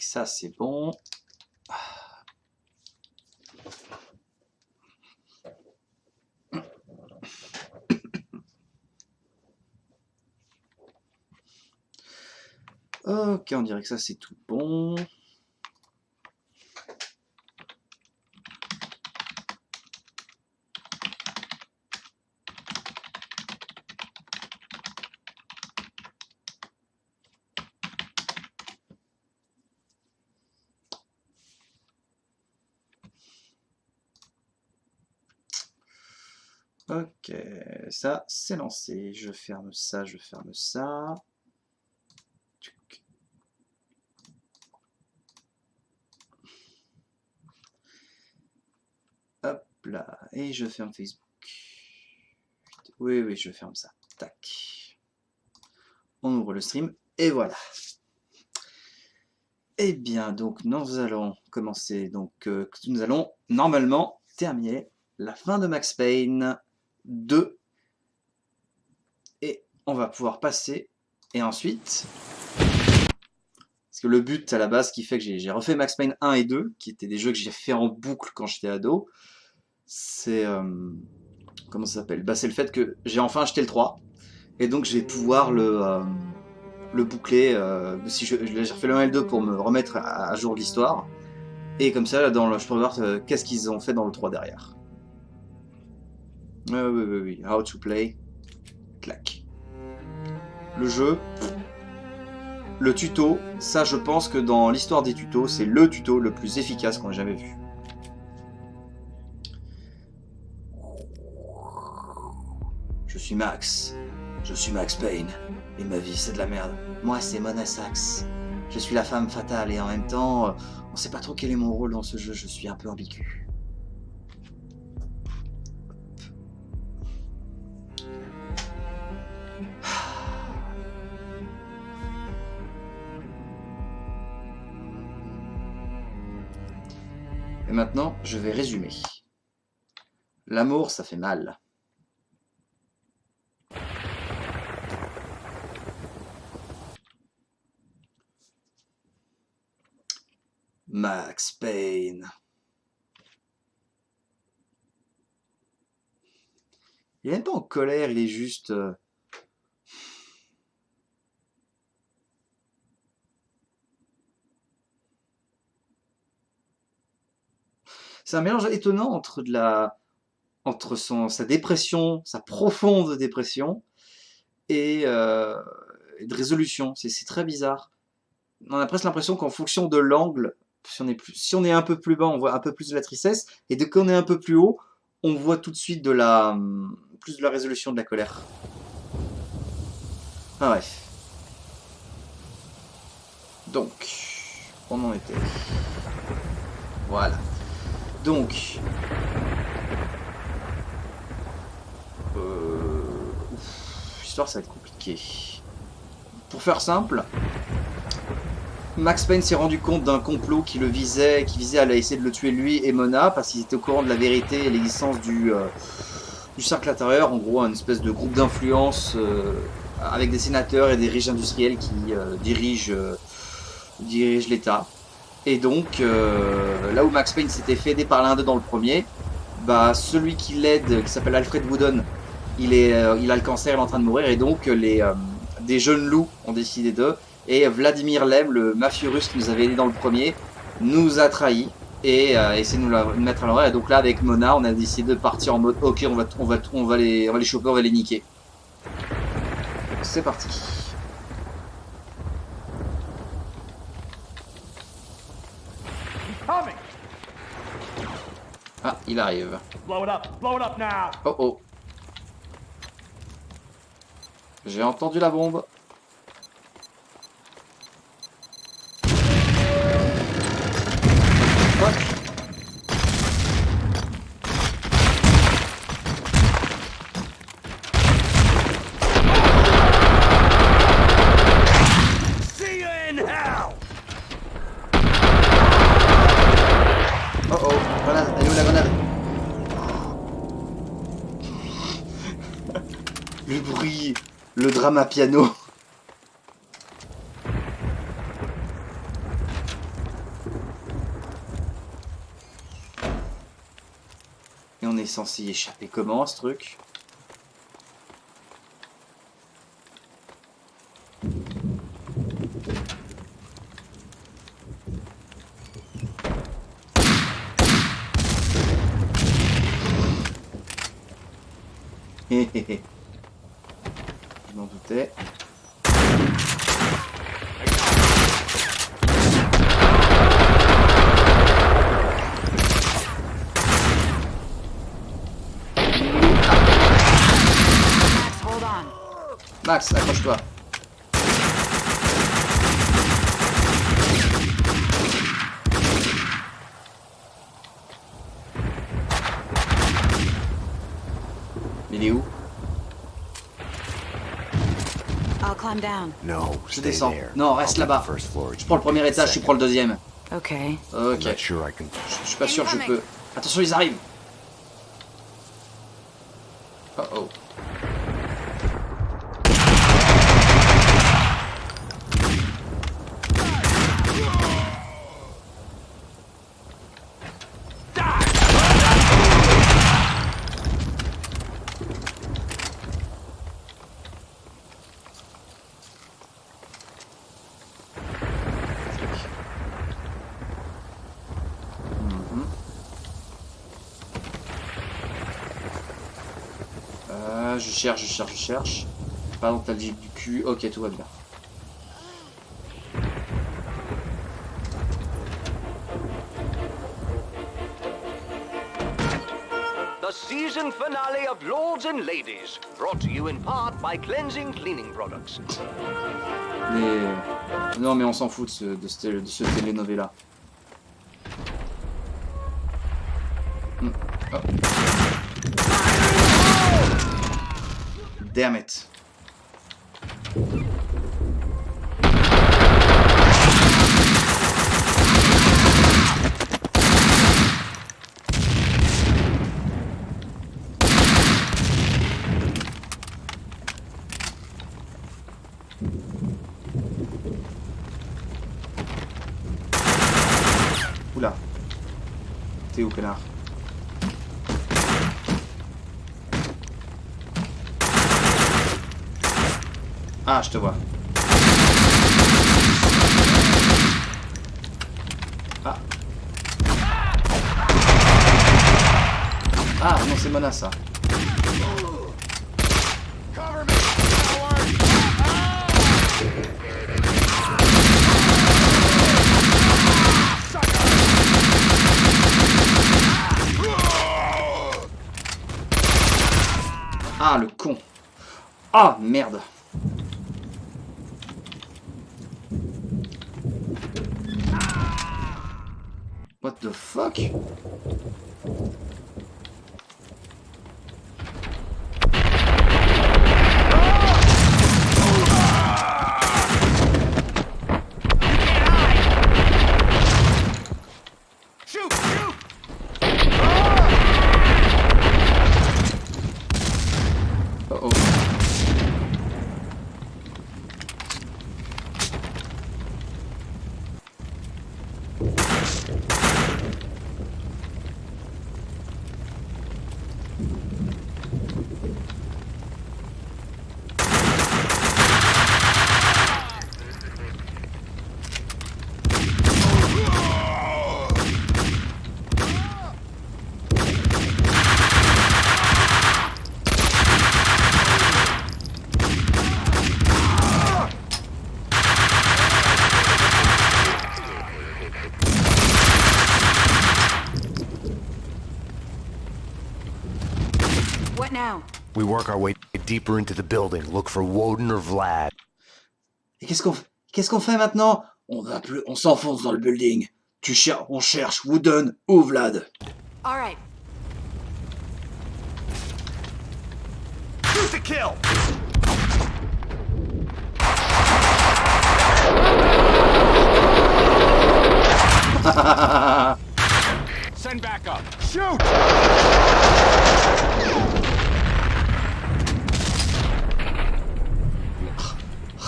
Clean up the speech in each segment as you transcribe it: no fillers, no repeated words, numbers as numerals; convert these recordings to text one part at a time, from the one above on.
ça, c'est bon. Ok, on dirait que ça, c'est tout bon. Ok, ça c'est lancé. Je ferme ça, je ferme ça. Hop là, et je ferme Facebook. Oui, oui, je ferme ça. Tac. On ouvre le stream, et voilà. Eh bien, donc nous allons commencer. Donc, nous allons normalement terminer la fin de Max Payne 2. Et on va pouvoir passer. Et ensuite, parce que le but à la base qui fait que j'ai refait Max Payne 1 et 2, qui étaient des jeux que j'ai fait en boucle quand j'étais ado, c'est... comment ça s'appelle? Bah, c'est le fait que j'ai enfin acheté le 3. Et donc je vais pouvoir le boucler. Si j'ai refait le 1 et le 2 pour me remettre à jour de l'histoire. Et comme ça, je peux voir qu'est-ce qu'ils ont fait dans le 3 derrière. Oui, oui, oui. How to play. Clac. Le jeu. Le tuto. Ça, je pense que dans l'histoire des tutos, c'est le tuto le plus efficace qu'on ait jamais vu. Je suis Max. Je suis Max Payne. Et ma vie, c'est de la merde. Moi, c'est Mona Sachs. Je suis la femme fatale et en même temps, on sait pas trop quel est mon rôle dans ce jeu. Je suis un peu ambigu. Et maintenant, je vais résumer. L'amour, ça fait mal. Max Payne. Il est même pas en colère, il est juste... C'est un mélange étonnant entre sa dépression, sa profonde dépression, et de résolution. C'est très bizarre. On a presque l'impression qu'en fonction de l'angle, si on est un peu plus bas, on voit un peu plus de la tristesse, et dès qu'on est un peu plus haut, on voit tout de suite plus de la résolution de la colère. Ah bref. Donc, on en était. Voilà. Donc, l'histoire ça va être compliqué. Pour faire simple, Max Payne s'est rendu compte d'un complot qui visait à essayer de le tuer lui et Mona parce qu'ils étaient au courant de la vérité et l'existence du cercle intérieur, en gros une espèce de groupe d'influence avec des sénateurs et des riches industriels qui dirigent l'État. Et donc là où Max Payne s'était fait aider par l'un d'eux dans le premier, bah celui qui l'aide, qui s'appelle Alfred Woodon, il a le cancer, il est en train de mourir, et donc des jeunes loups ont décidé d'eux. Et Vladimir Lem, le mafieux russe qui nous avait aidé dans le premier, nous a trahis et essaie de nous mettre à l'envers. Et donc là, avec Mona, on a décidé de partir en mode ok, on va les choper, on va les niquer. C'est parti. Ah, il arrive. Blow it up now. Oh oh. J'ai entendu la bombe. See you in hell. Oh oh, grenade, elle est où la grenade? Le bruit, le drama piano. censé y échapper comment ce truc? Hé hé hé. Je m'en doutais. Max, accroche-toi. Il est où? I'll climb down. No, Je stay descends. there. Non, I'll reste take là-bas. the first floor. Je prends le premier étage, tu prends le deuxième. Okay. I'm Ok. not sure I can. Je suis pas sûr que je peux. Attention, ils arrivent. Oh oh. Je cherche. Pas dans ta vie du cul. Ok, tout va bien. The season finale of Lords and Ladies, brought to you in part by Cleansing Cleaning Products. Non, mais on s'en fout de ce telenovela. Oh. Damn it. Oula. T'es où, connard? Ah, je te vois. Ah. Ah, non, c'est Mona, ça. Ah, le con. Ah, merde. What the fuck? Shoot! Shoot! Oh oh. What now? We work our way deeper into the building. Look for Woden or Vlad. Et qu'est-ce qu'on fait maintenant? On s'enfonce dans le building. On cherche Wooden ou Vlad. All right. Shoot to kill! Send back up. Shoot!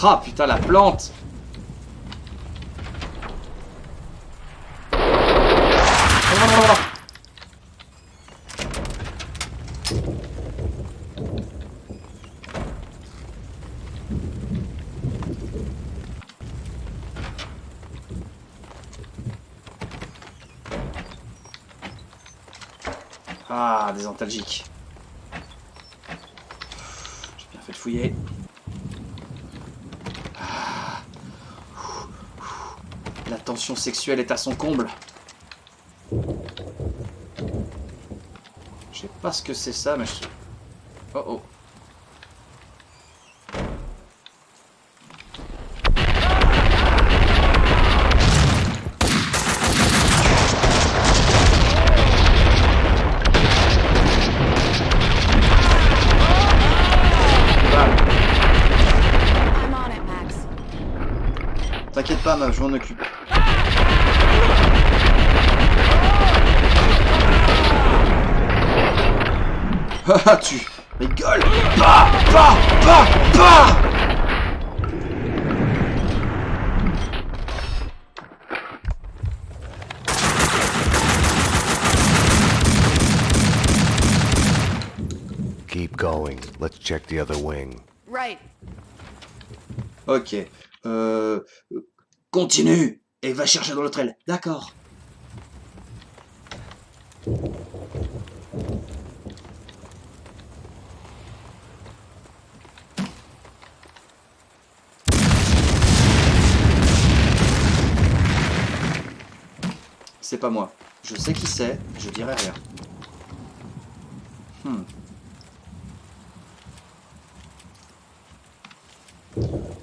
Ah putain, la plante. Oh. Ah, des antalgiques. J'ai bien fait de fouiller. Ah. La tension sexuelle est à son comble. Je sais pas ce que c'est ça, mais je... Oh oh. I'm on it, Max. T'inquiète pas, Mav, je m'en occupe. Haha, tu rigoles. Bah, bah, bah, bah. Keep going. Let's check the other wing. Right. Ok. Continue et va chercher dans l'autre aile. D'accord. C'est pas moi. Je sais qui c'est, je dirai rien.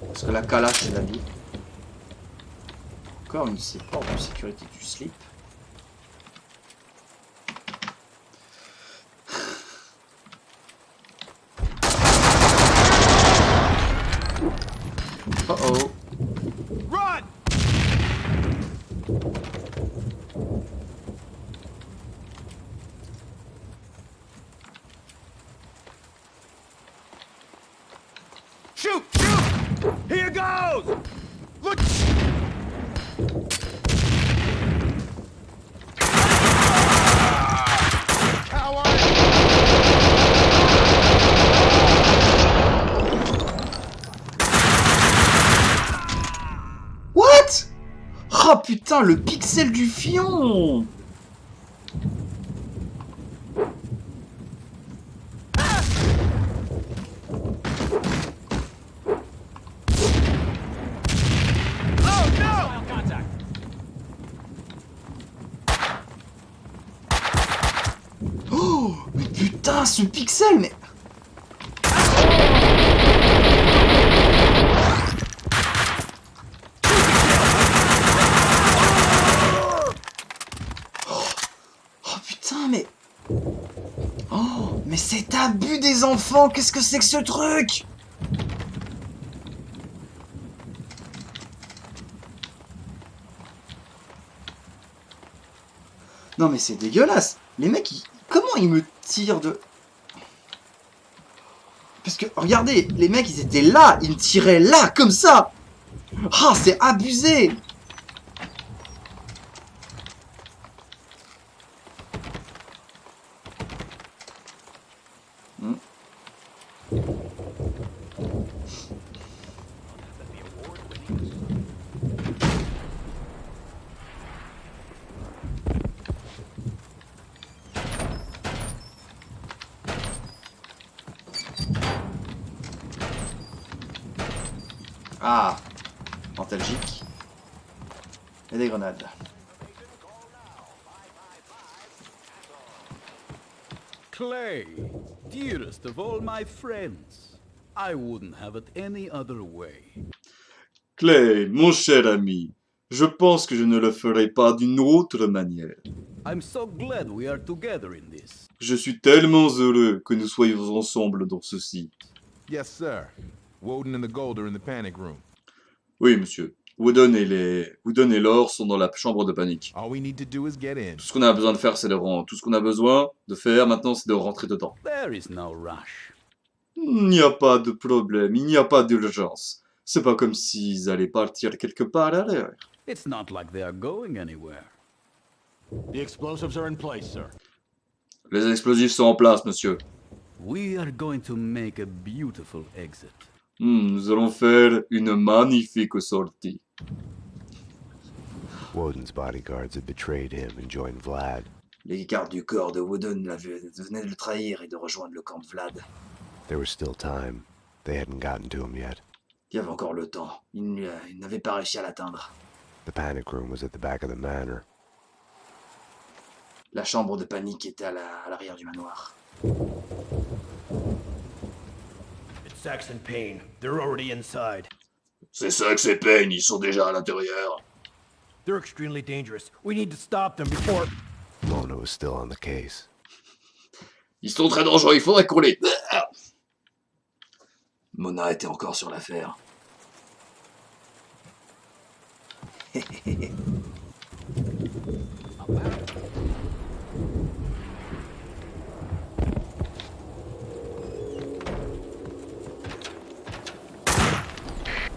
Parce que la calache, c'est la vie. Encore une de ces portes de sécurité du slip. Oh oh. Run! Shoot! Shoot! Here goes! Look! Coward! What? Oh putain, le pixel du fion! Oh no! Contact! Oh, mais putain, ce pixel, mais... Oh putain, mais... Oh, mais c'est abus des enfants, qu'est-ce que c'est que ce truc? Non mais c'est dégueulasse. Les mecs, comment ils me tirent de... Parce que, regardez, les mecs, ils étaient là, ils me tiraient là, comme ça. Ah, c'est abusé. Ah, antalgique. Et des grenades. Clay, dearest of all my friends, I wouldn't have it any other way. Clay, mon cher ami, je pense que je ne le ferai pas d'une autre manière. I'm so glad we are together in this. Je suis tellement heureux que nous soyons ensemble dans ceci. Yes, sir. Woden and the Gold are in the panic room. Oui, monsieur. Woodon et l'or sont dans la chambre de panique. All we need to do is get in. Tout ce qu'on a besoin de faire, c'est de rentrer. Tout ce qu'on a besoin de faire maintenant, c'est de rentrer dedans. There is no rush. Il n'y a pas de problème, il n'y a pas d'urgence. C'est pas comme s'ils allaient partir quelque part à l'air. It's not like they are going anywhere. The explosives are in place, sir. Les explosifs sont en place, monsieur. We are going to make a beautiful exit. Nous allons faire une magnifique sortie. Woden's bodyguards had betrayed him and joined Vlad. Les gardes du corps de Woden venaient de le trahir et de rejoindre le camp de Vlad. There was still time. They hadn't gotten to him yet. Il y avait encore le temps. Il n'avait pas réussi à l'atteindre. The panic room was at the back of the manor. La chambre de panique était à l'arrière du manoir. It's Saxon Payne. They're already inside. C'est ça que c'est Payne, ils sont déjà à l'intérieur. They're extremely dangerous. We need to stop them before... Mona was still on the case. Ils sont très dangereux, il faudrait qu'on les... Mona était encore sur l'affaire.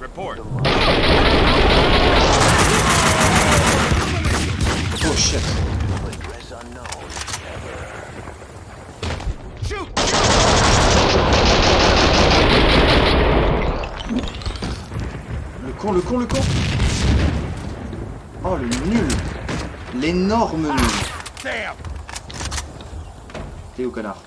Report. Oh shit. Le con. Oh, le nul. L'énorme nul. Damn! T'es où, connard?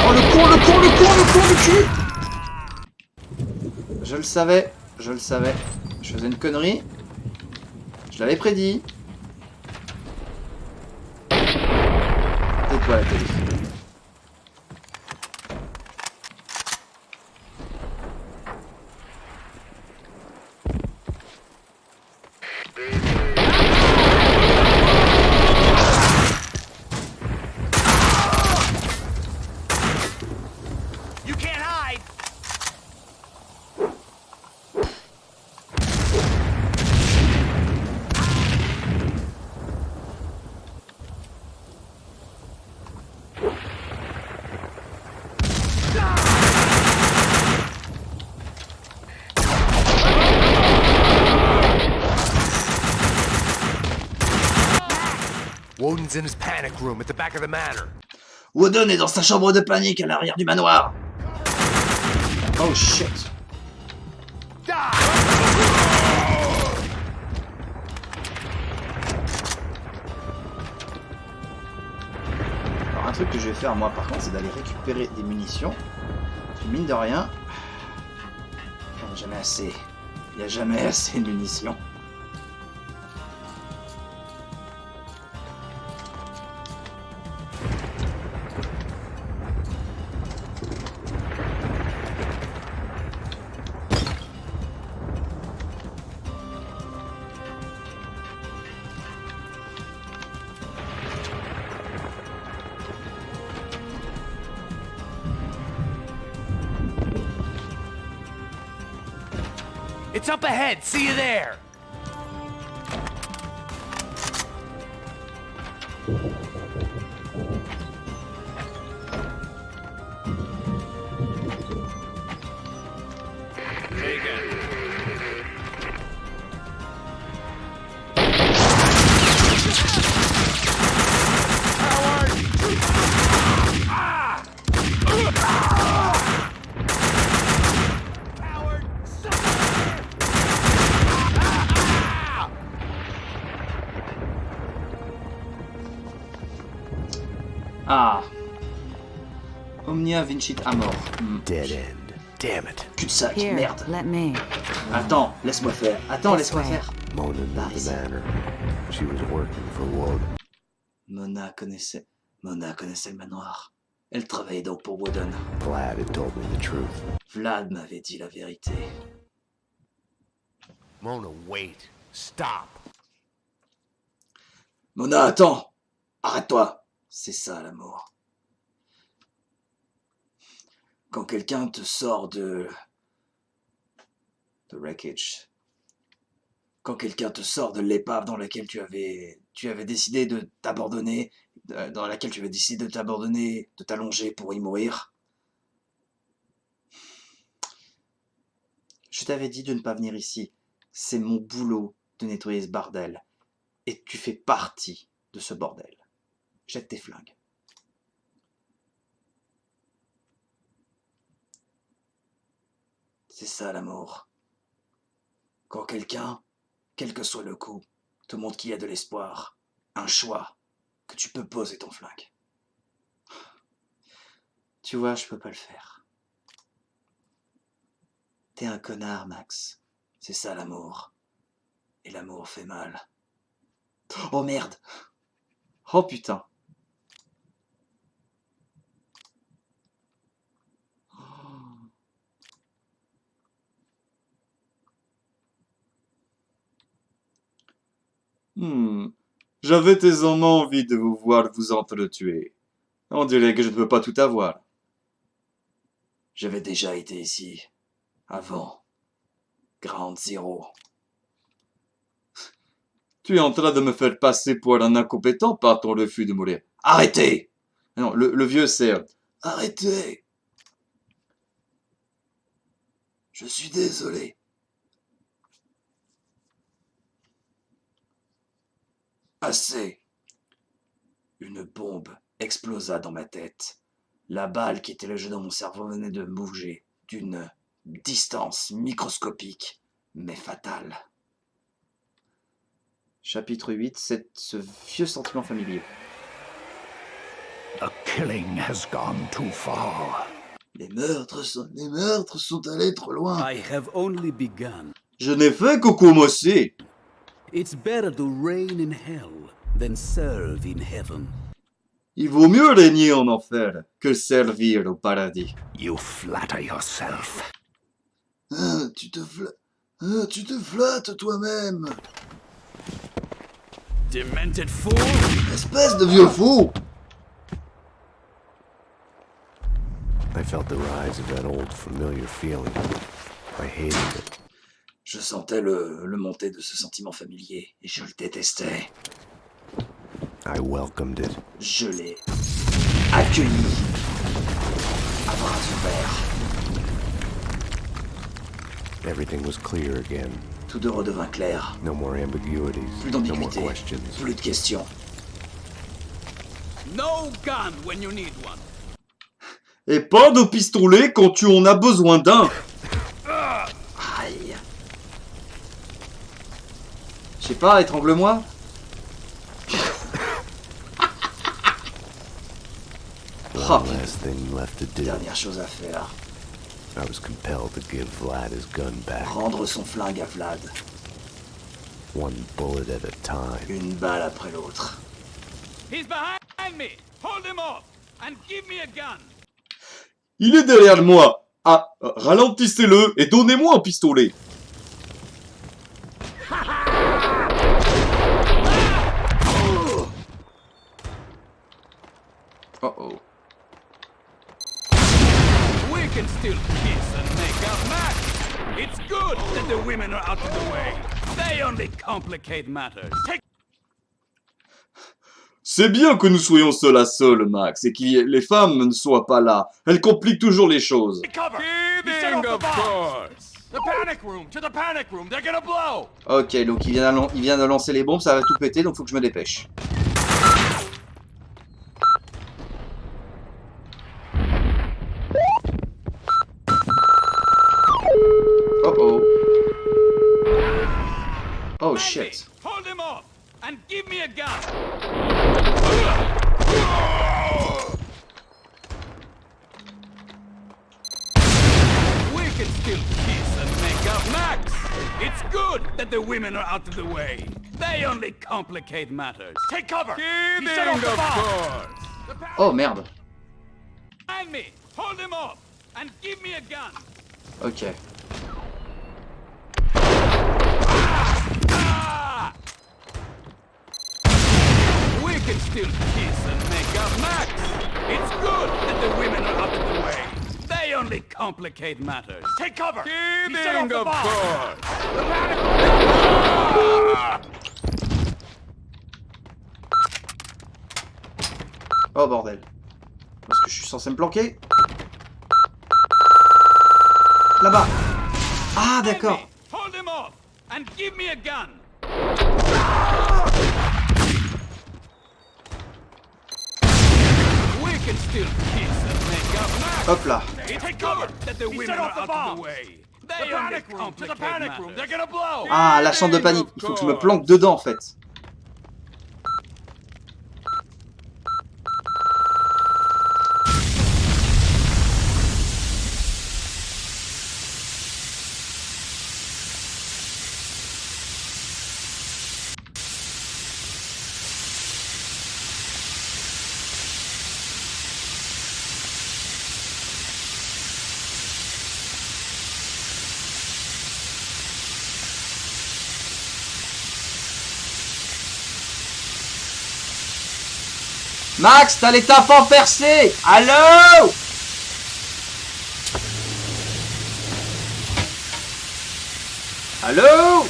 Oh, le con du cul! Je le savais. Je faisais une connerie. Je l'avais prédit. Tais-toi, la télé. You can't hide! Woden's in his panic room at the back of the manor. Woden est dans sa chambre de panique à l'arrière du manoir. Oh shit. Alors un truc que je vais faire moi par contre, c'est d'aller récupérer des munitions. Parce que mine de rien, il n'y a jamais assez. Il n'y a jamais assez de munitions. It's up ahead! See you there! Ah. Omnia vincit amor. Dead end. Damn it. Cul-de-sac, Here, merde. let me. Attends, laisse-moi faire. Attends, This laisse-moi way. faire. Mona knew Par the ici. manor. She was working for Woden. Mona connaissait le manoir. Elle travaillait donc pour Woden. Vlad had told me the truth. Vlad m'avait dit la vérité. Mona, wait. Stop. Mona, attends. Arrête-toi. C'est ça l'amour. Quand quelqu'un te sort de wreckage. Quand quelqu'un te sort de l'épave dans laquelle tu avais décidé de t'abandonner, dans laquelle tu avais décidé de t'abandonner, de t'allonger pour y mourir. Je t'avais dit de ne pas venir ici. C'est mon boulot de nettoyer ce bordel. Et tu fais partie de ce bordel. Jette tes flingues. C'est ça l'amour. Quand quelqu'un, quel que soit le coup, te montre qu'il y a de l'espoir, un choix, que tu peux poser ton flingue. Tu vois, je peux pas le faire. T'es un connard, Max. C'est ça l'amour. Et l'amour fait mal. Oh merde! Oh putain! J'avais aisément envie de vous voir vous entretuer. On dirait que je ne peux pas tout avoir. J'avais déjà été ici. Avant. Ground Zero. Tu es en train de me faire passer pour un incompétent par ton refus de mourir. Arrêtez! Non, le vieux c'est... Arrêtez! Je suis désolé. Assez. Une bombe explosa dans ma tête. La balle qui était logée dans mon cerveau venait de bouger d'une distance microscopique, mais fatale. Chapitre 8, ce vieux sentiment familier. The killing has gone too far. Les meurtres sont allés trop loin. I have only begun. Je n'ai fait que commencer. It's better to reign in hell than serve in heaven. Il vaut mieux régner en enfer que servir au paradis. You flatter yourself. Tu te flattes toi-même. Demented fool! Espèce de vieux fou. I felt the rise of that old familiar feeling. I hated it. Je sentais le monter de ce sentiment familier et je le détestais. I welcomed it. Je l'ai accueilli à bras ouverts. Everything was clear again. Tout de redevint clair. No more ambiguities. Plus No more d'ambiguïté. questions. Plus de questions. No gun when you need one. Et pas de pistolet quand tu en as besoin d'un. Aïe. Je sais pas, étrangle-moi. One last thing left to do. Dernière chose à faire. I was compelled to give Vlad his gun back. Rendre son flingue à Vlad. One bullet at a time. Une balle après l'autre. He's behind me. Hold him off and give me a gun. Il est derrière moi. Ah, ralentissez-le et donnez-moi un pistolet. Oh. We can still kiss and make out Max. It's good that the women are out of the way. They only complicate matters. Take C'est bien que nous soyons seuls à seul, Max, et que les femmes ne soient pas là. Elles compliquent toujours les choses. Cover! He set off the bomb! The panic room! To the panic room! They're gonna blow! Ok, donc il vient de lancer les bombes, ça va tout péter, donc faut que je me dépêche. Oh. Oh shit. hold him off and give me a gun. We can still kiss and make out Max. It's good that the women are out of the way. They only complicate matters. Take cover! He set off the bomb! Oh merde. Find me. Hold him off and give me a gun. Ok. We can still kiss and make out Max. It's good that the women are out of the way. They only complicate matters. Take cover! He Kidding, set off the of bomb! course. The panic Oh bordel. Est-ce que je suis censé me planquer? Là-bas. Ah d'accord. Hold him off and give me a gun. still kiss and make up. Max, Hop là. it's Take cover. good that the He women set are off the out of bomb. the way. The They only panic room. To the complicate panic matters. room. They're gonna blow. Ah, la chambre de panique. Il faut que je me planque dedans en fait. Max, t'as les tympans percés. Allô? Allô?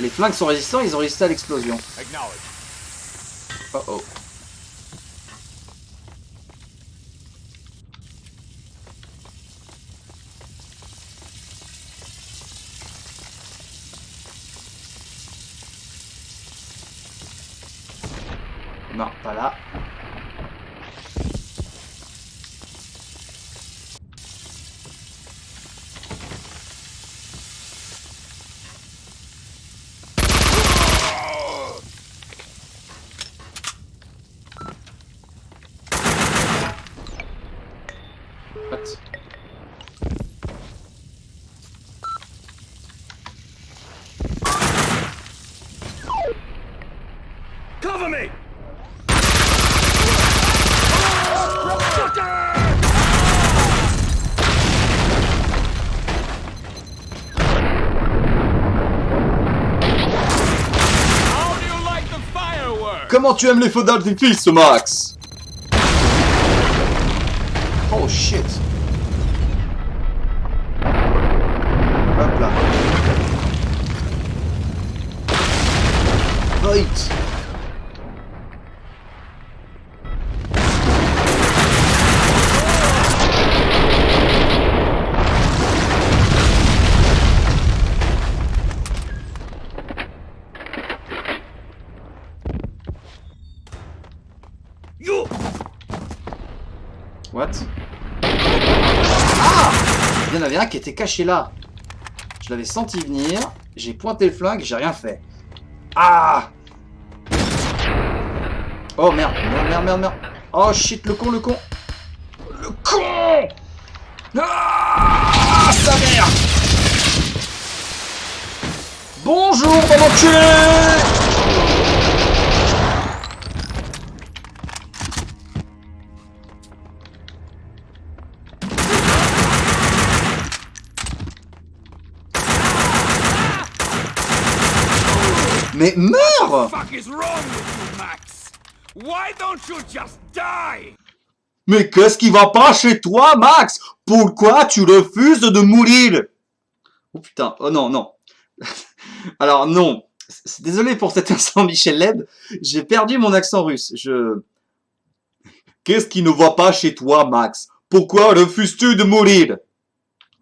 Les flingues sont résistants, ils ont résisté à l'explosion. Acknowledge. Oh oh. Non, pas là. What? Cover me. How do you like the fireworks? Comment tu aimes les feux d'artifice, Max? Oh shit. Hop là. Right. You. What? Ah! Il y en avait un qui était caché là. Je l'avais senti venir. J'ai pointé le flingue, j'ai rien fait. Ah! Oh merde, merde. Oh shit, le con. Le con! Ah! Sa mère! Bonjour, mon enculé! Mais meurs! Fuck is wrong with you, Max? Why don't you just die? Mais qu'est-ce qui va pas chez toi, Max? Pourquoi tu refuses de mourir? Oh putain, oh non. Alors non, désolé pour cet instant Michel Leb, j'ai perdu mon accent russe. Qu'est-ce qui ne va pas chez toi, Max? Pourquoi refuses-tu de mourir?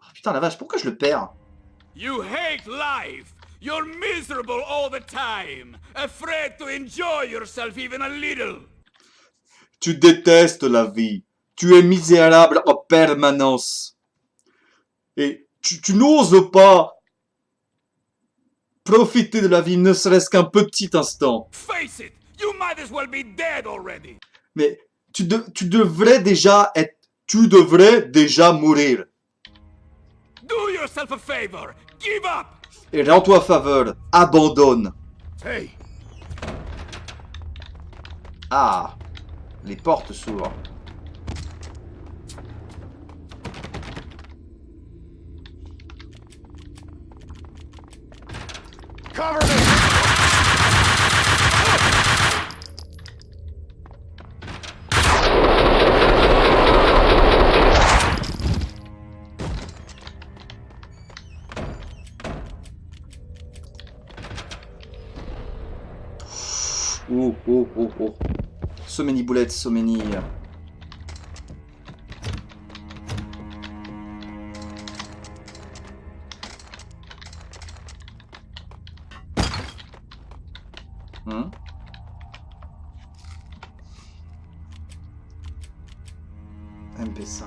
Oh, putain la vache, pourquoi je le perds? You hate life. You're miserable all the time. Afraid to enjoy yourself even a little. Tu détestes la vie. Tu es misérable en permanence. Et tu n'oses pas profiter de la vie, ne serait-ce qu'un petit instant. Face it, you might as well be dead already. Mais tu devrais déjà mourir. Do yourself a favor. Give up. Et rends-toi faveur, abandonne. Hey. Ah, les portes s'ouvrent. Cover me. Oh. So many bullets, so many... Hum. MP5.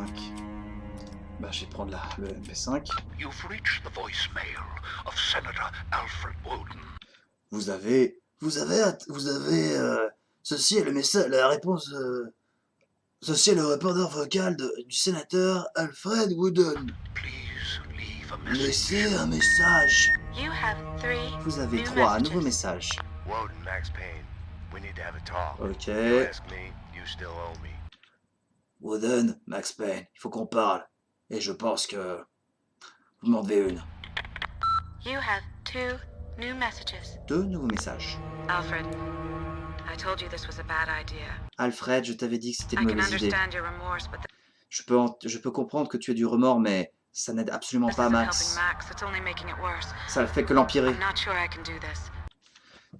Bah, je vais prendre le MP5. You've reached the voicemail of Senator Alfred Woden. Ceci est le message, la réponse. Ceci est le répondeur vocal du sénateur Alfred Woden. Please leave a message. Laissez un message. You have 3 Vous avez new 3 nouveaux messages. messages. Woden, Max Payne, we need to have a talk. Ok. You ask me, you still owe me. Woden, Max Payne, il faut qu'on parle. Et je pense que vous m'en devez une. You have 2 new messages. 2 nouveaux messages. Alfred, I told you this was a bad idea. Alfred, je t'avais dit que c'était I une can mauvaise idée. understand your remorse, but Je peux comprendre que tu aies du remords, mais ça n'aide absolument this pas isn't Max. helping Max. It's only making it worse. Ça ne fait que l'empirer. I'm not sure I can do this.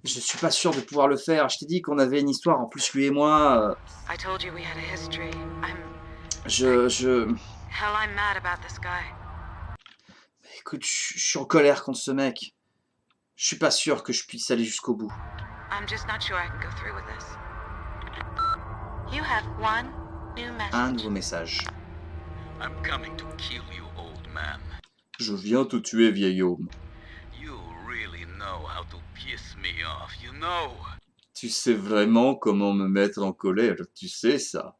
Je suis pas sûr de pouvoir le faire. Je t'ai dit qu'on avait une histoire, en plus lui et moi. I told you we had a history. Hell, I'm mad about this guy. Écoute, je suis en colère contre ce mec. Je suis pas sûr que je puisse aller jusqu'au bout. I'm just not sure I can go through with this. You have 1 new message. Un nouveau message. I'm coming to kill you, old man. Je viens te tuer, vieil homme. You really know how to piss me off, you know. Tu sais vraiment comment me mettre en colère, tu sais ça.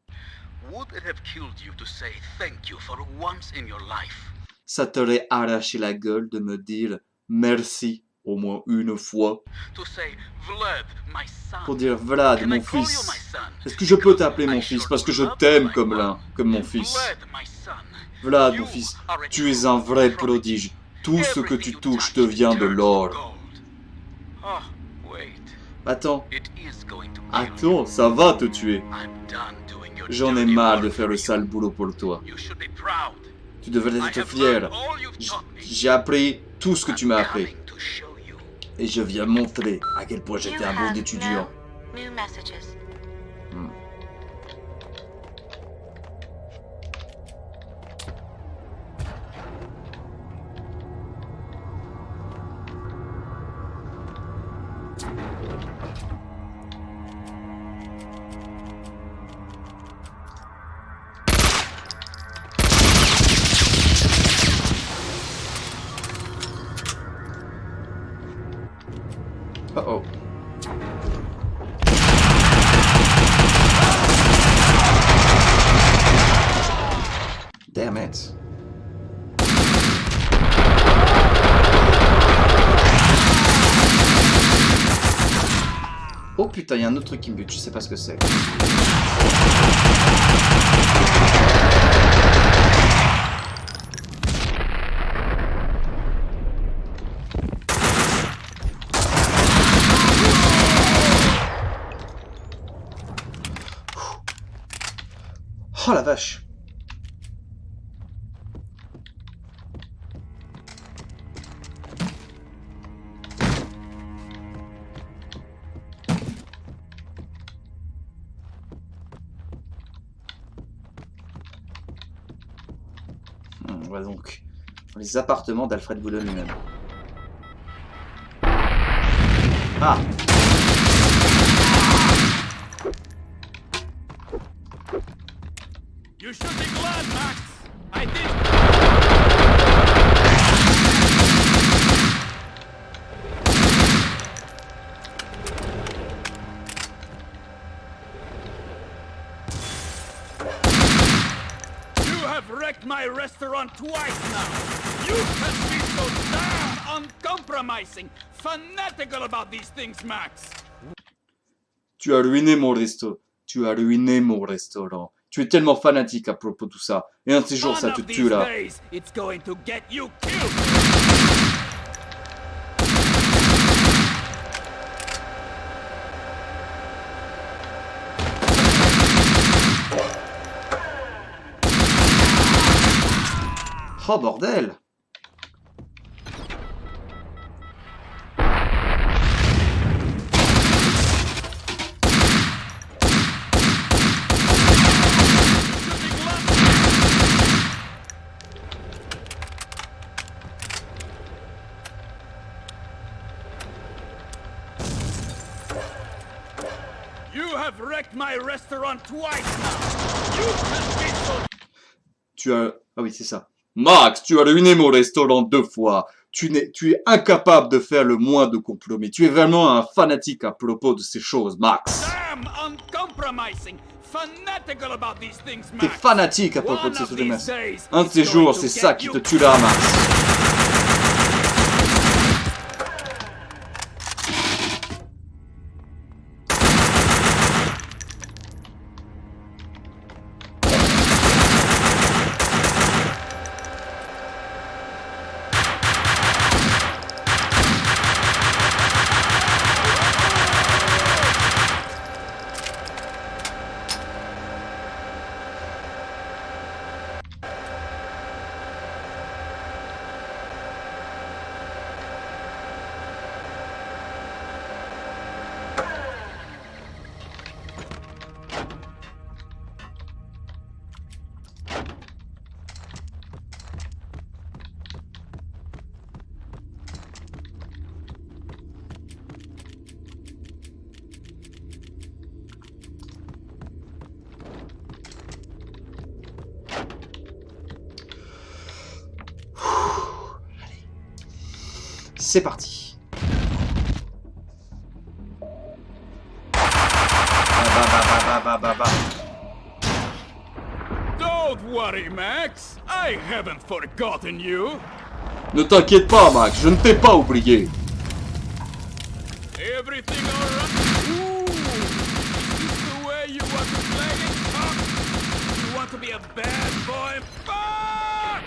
Would it have killed you to say thank you for once in your life? Ça t'aurait arraché la gueule de me dire merci au moins une fois. To say, Vlad, my son. Pour dire Vlad, Can I mon call you fils. my son? Est-ce que je peux Because t'appeler I mon sure fils parce que je love t'aime my comme one. mon fils. Vlad, my son. Vlad, You mon fils, are a tu es un vrai true prodige. Tout ce que tu Everything you touches touch devient de turns to l'or. gold. Oh, wait. Attends, It is going to kill attends, you. ça va te tuer. I'm done doing your J'en ai dirty marre work de faire for le you. sale boulot pour toi. You should be proud. Tu devrais I être have fier. learned all you've taught me. J'ai appris tout ce que tu m'as I'm appris. coming to show you. Et je viens montrer à quel point j'étais un bon étudiant. No new messages. Oh oh. Damn it. Oh putain, il y a un autre truc qui me bute, je sais pas ce que c'est. Oh la vache. On va donc dans les appartements d'Alfred Woden lui-même. Ah! You should be glad, Max. I did. You have wrecked my restaurant twice now. You can be so damn uncompromising, fanatical about these things, Max. Tu as ruiné mon resto. Tu as ruiné mon restaurant. Tu es tellement fanatique à propos de tout ça. Et un de ces jours, ça One te of these tuera. days, it's going to get you killed. Oh bordel! You have wrecked my restaurant twice now. You have been so... Tu as... Ah oui, c'est ça. Max, tu as ruiné mon restaurant 2 fois. Tu es incapable de faire le moins de complot, mais tu es vraiment un fanatique à propos de ces choses, Max. Damn uncompromising. Fanatical about these things, T'es Max. fanatique à propos de ces One of choses, Max. these days, Un de ces it's going jours, to c'est get ça qui you. te tuera, Max. C'est parti. Don't worry, Max. I haven't forgotten you. Ne t'inquiète pas, Max, je ne t'ai pas oublié. Everything alright? Ooh, is this the way you want to play it, huh? You want to be a bad boy? Fuck!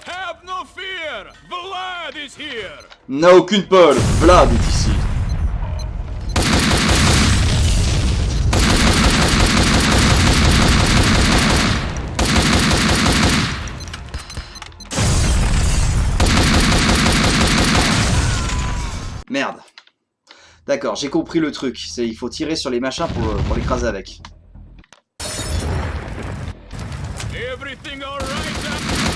Have no fear! Vlad is here! N'a aucune peur, Vlad est ici. Merde. D'accord, j'ai compris le truc. C'est il faut tirer sur les machins pour l'écraser avec. Everything alright?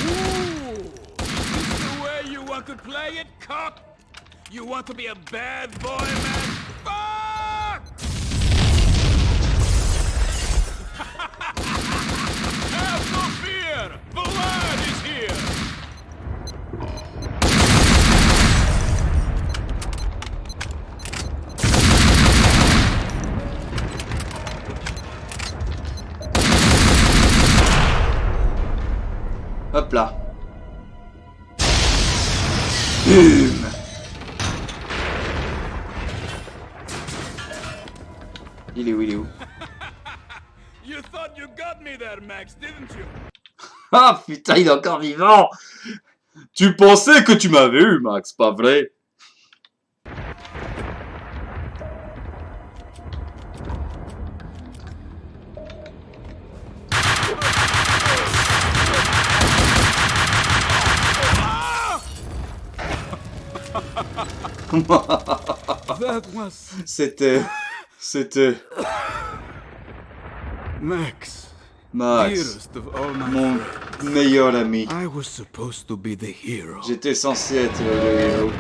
Ooh! Is this the way you want to play it, cop? You want to be a bad boy, man? Fuck! Have no fear! Vlad is here! Hop là. Boum. Il est où, il est où? You thought you got me there, Max, didn't you? Ah putain, il est encore vivant. Tu pensais que tu m'avais eu, Max, pas vrai? That was C'était Max. Max, Dearest of all my mon friends. meilleur ami. I was supposed to be the hero. J'étais censé être le héros.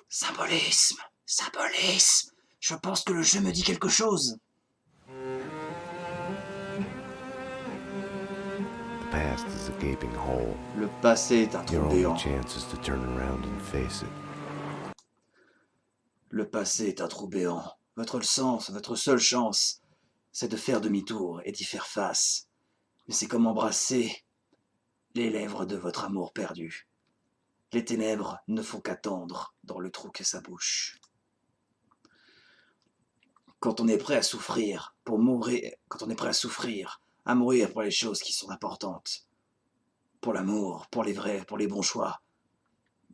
Symbolisme, symbolisme. Je pense que le jeu me dit quelque chose. The past is a gaping hole. Le passé est un Your trou only béant. chance is to turn around and face it. Le passé est un trou béant. Votre seule chance, c'est de faire demi-tour et d'y faire face. Mais c'est comme embrasser les lèvres de votre amour perdu. Les ténèbres ne font qu'attendre dans le trou qu'est sa bouche. Quand on est prêt à souffrir pour mourir, quand on est prêt à mourir pour les choses qui sont importantes, pour l'amour, pour les vrais, pour les bons choix.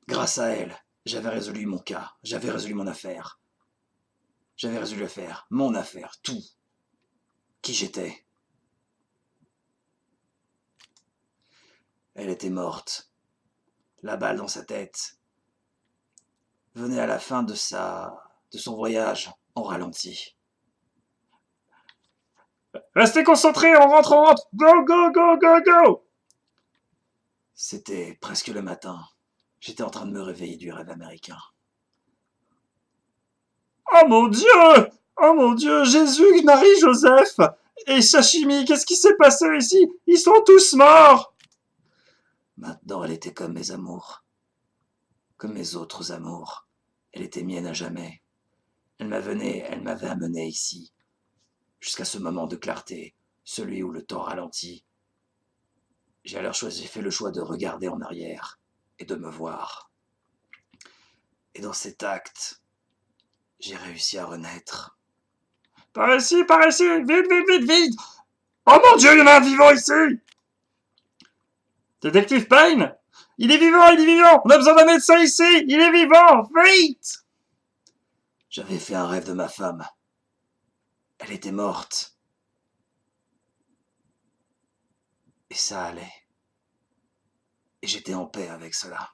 Grâce à elle, j'avais résolu mon cas, j'avais résolu mon affaire. J'avais résolu l'affaire, mon affaire, tout. Qui j'étais. Elle était morte. la balle dans sa tête, venait à la fin de son voyage en ralenti. Restez concentrés, on rentre, on rentre. Go, go, go, go, go. C'était presque le matin. J'étais en train de me réveiller du rêve américain. Oh mon Dieu! Oh mon Dieu! Jésus, Marie, Joseph et Sashimi, qu'est-ce qui s'est passé ici? Ils sont tous morts! Maintenant, elle était comme mes amours. Comme mes autres amours. Elle était mienne à jamais. Elle m'avait amené ici. Jusqu'à ce moment de clarté, celui où le temps ralentit. J'ai alors fait le choix de regarder en arrière et de me voir. Et dans cet acte, j'ai réussi à renaître. Par ici, vite, vite, vite, vite! Oh mon Dieu, il y en a un vivant ici! Détective Payne? Il est vivant! On a besoin d'un médecin ici! Il est vivant! Vite! J'avais fait un rêve de ma femme. Elle était morte. Et ça allait. Et j'étais en paix avec cela.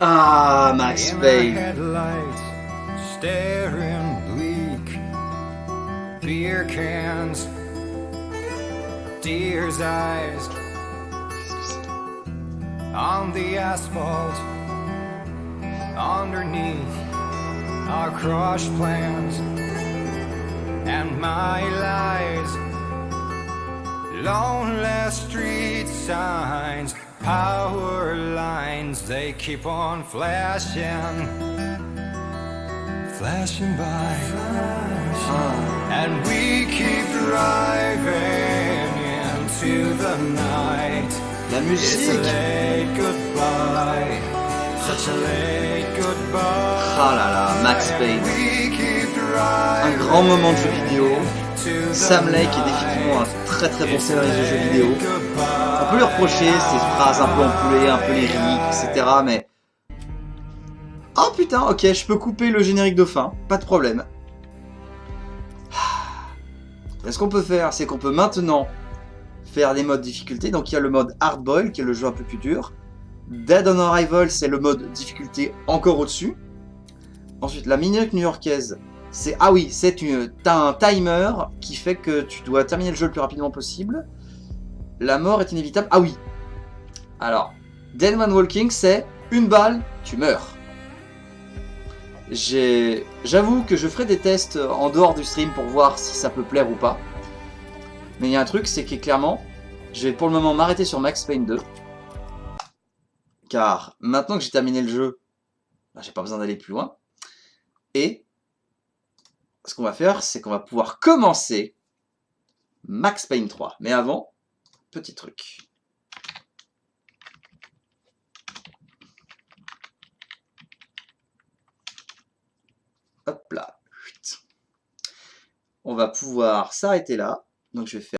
Ah, Max Payne. Headlights, staring bleak. Beer cans, deer's eyes on the asphalt. Underneath our crushed plans and my lies. Lonely street signs, power lines, they keep on flashing by. And we keep driving into the night. La It's a musique. late goodbye, such a late goodbye. Ah là là, Max Payne. We keep Un driving grand moment de jeu vidéo. to the Sam Lake est définitivement un très très bon scénariste de jeux vidéo. On peut lui reprocher ses phrases un peu employées, un peu lyriques, etc. Mais... Oh putain, ok, je peux couper le générique de fin, pas de problème. Et ce qu'on peut faire, c'est qu'on peut maintenant faire des modes difficulté. Donc il y a le mode Hard Boil, qui est le jeu un peu plus dur. Dead on Arrival, c'est le mode difficulté encore au-dessus. Ensuite, la minute new-yorkaise, c'est... Ah oui, t'as un timer qui fait que tu dois terminer le jeu le plus rapidement possible. La mort est inévitable. Ah oui. Alors, Dead Man Walking, c'est une balle, tu meurs. J'avoue que je ferai des tests en dehors du stream pour voir si ça peut plaire ou pas. Mais il y a un truc, c'est que clairement, je vais pour le moment m'arrêter sur Max Payne 2. Car maintenant que j'ai terminé le jeu, bah, j'ai pas besoin d'aller plus loin. Et ce qu'on va faire, c'est qu'on va pouvoir commencer Max Payne 3. Mais avant, petit truc. Hop là. On va pouvoir s'arrêter là. Donc je vais faire